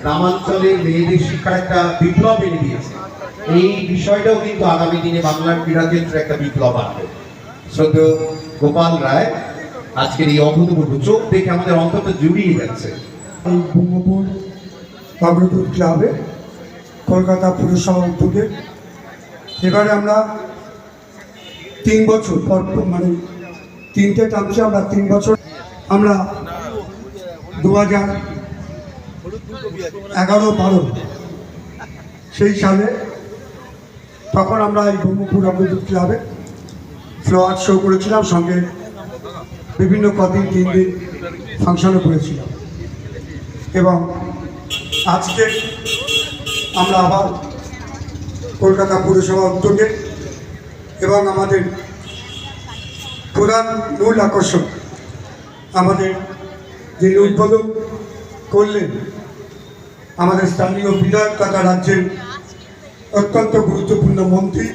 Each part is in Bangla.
গ্রামাঞ্চলে মেয়েদের শিক্ষার একটা বিপ্লব এনে দিয়েছে। এই বিষয়টাও কিন্তু আগামী দিনে বাংলার ক্রীড়া ক্ষেত্রে একটা বিপ্লব আনবে। শ্রদ্ধেয় গোপাল রায় আজকের এই অভূতপূর্ব, চোখ দেখে আমাদের অন্তত জুড়িয়ে যাচ্ছে। এই বঙ্গপুর অগ্রদূত ক্লাবে কলকাতা পুরসভা উদ্যোগে এবারে আমরা 3 বছর পর, মানে 3টে টার্মসে আমরা 3 বছর, আমরা 2011-12 সেই সালে তখন আমরা এই ব্রহ্মপুর অগ্রদূত ক্লাবে ফ্লাওয়ার শো করেছিলাম, সঙ্গে বিভিন্ন কদিন 3 দিন ফাংশনও করেছিলাম। এবং আজকে আমরা আবার কলকাতা পুরসভা উদ্যোগে এবং আমাদের প্রধান মূল আকর্ষণ আমাদের যিনি উদ্বোধন করলেন আমাদের স্থানীয় বিধায়ক তথা রাজ্যের অত্যন্ত গুরুত্বপূর্ণ মন্ত্রী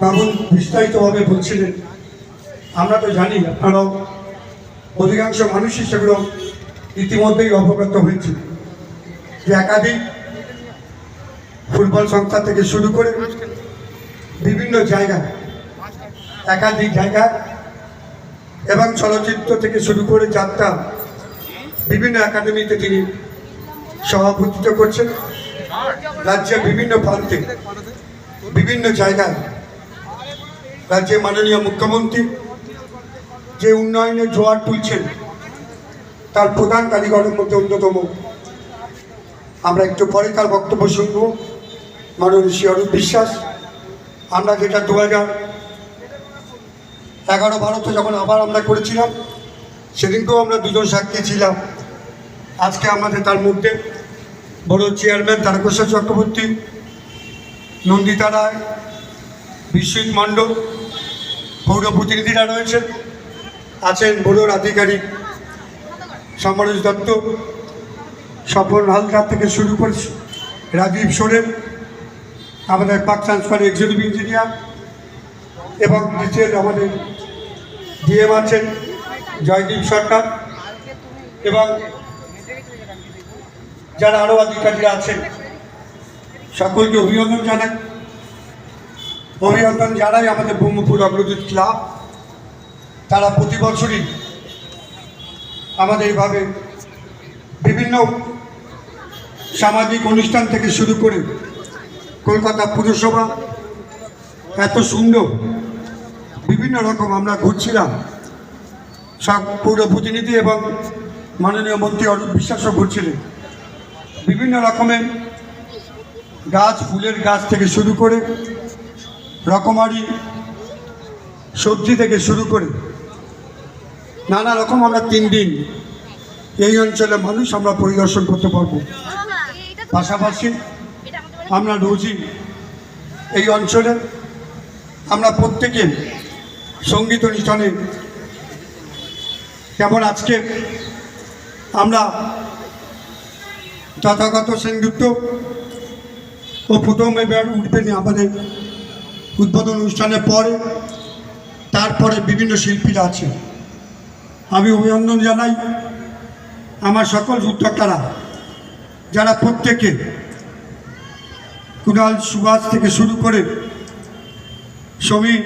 মামুন বিস্তারিতভাবে বলছিলেন। আমরা তো জানি, আপনারাও অধিকাংশ মানুষই সেগুলো ইতিমধ্যেই অবগত হয়েছে যে একাধিক ফুটবল সংস্থা থেকে শুরু করে বিভিন্ন জায়গায়, একাধিক জায়গায় এবং চলচ্চিত্র থেকে শুরু করে যাত্রা বিভিন্ন একাডেমিতে তিনি সভাপতিত্ব করছেন। রাজ্যের বিভিন্ন প্রান্তে বিভিন্ন জায়গায় রাজ্যের মাননীয় মুখ্যমন্ত্রী যে উন্নয়নের জোয়ার তুলছেন তার প্রধান কারিগরের মধ্যে অন্যতম। আমরা একটু পরে তার বক্তব্য শুনব। মাননীয় শ্রী অরূপ বিশ্বাস, আমরা যেটা 2011-12 যখন আবার আমরা করেছিলাম সেদিনকেও আমরা দুজন সাক্ষী ছিলাম। আজকে আমাদের তার মধ্যে বড় চেয়ারম্যান তারকেশ্বর চক্রবর্তী, নন্দিতা রায়, বিশ্বজিৎ মণ্ডল, পৌর প্রতিনিধিরা রয়েছেন, আছেন বড়োর আধিকারিক সমরেশ দত্ত, স্বপন হালদার থেকে শুরু করে রাজীব সোরেন, আমাদের পাক ট্রান্সফার এক্সিকিউটিভ ইঞ্জিনিয়ার, এবং নিচের আমাদের ডিএম আছেন জয়দীপ সরকার, এবং যারা আরও আধিকারিকরা আছেন সকলকে অভিনন্দন জানাই। অভিনন্দন জানাই আমাদের ব্রহ্মপুর অগ্রদূত ক্লাব। তারা প্রতি বছরই আমাদের এইভাবে বিভিন্ন সামাজিক অনুষ্ঠান থেকে শুরু করে কলকাতা পুরসভা এত সুন্দর বিভিন্ন রকম আমরা ঘুরছিলাম, সব পৌর প্রতিনিধি এবং মাননীয় মন্ত্রী অরূপ বিশ্বাসও ঘুরছিলেন। বিভিন্ন রকমের গাছ, ফুলের গাছ থেকে শুরু করে রকমারি সবজি থেকে শুরু করে নানা রকম আমরা 3 দিন এই অঞ্চলের মানুষ আমরা পরিদর্শন করতে পারবো। পাশাপাশি আমরা রোজই এই অঞ্চলে আমরা প্রত্যেকে সঙ্গীত অনুষ্ঠানে, যেমন আজকে আমরা তথাগত সেনগুপ্ত ও প্রথম এবার উঠবেন আমাদের উদ্বোধন অনুষ্ঠানের পরে, তারপরে বিভিন্ন শিল্পীরা আছে। আমি অভিনন্দন জানাই আমার সকল উদ্যোক্তারা, যারা প্রত্যেকে কুণাল সুভাষ থেকে শুরু করে সমীর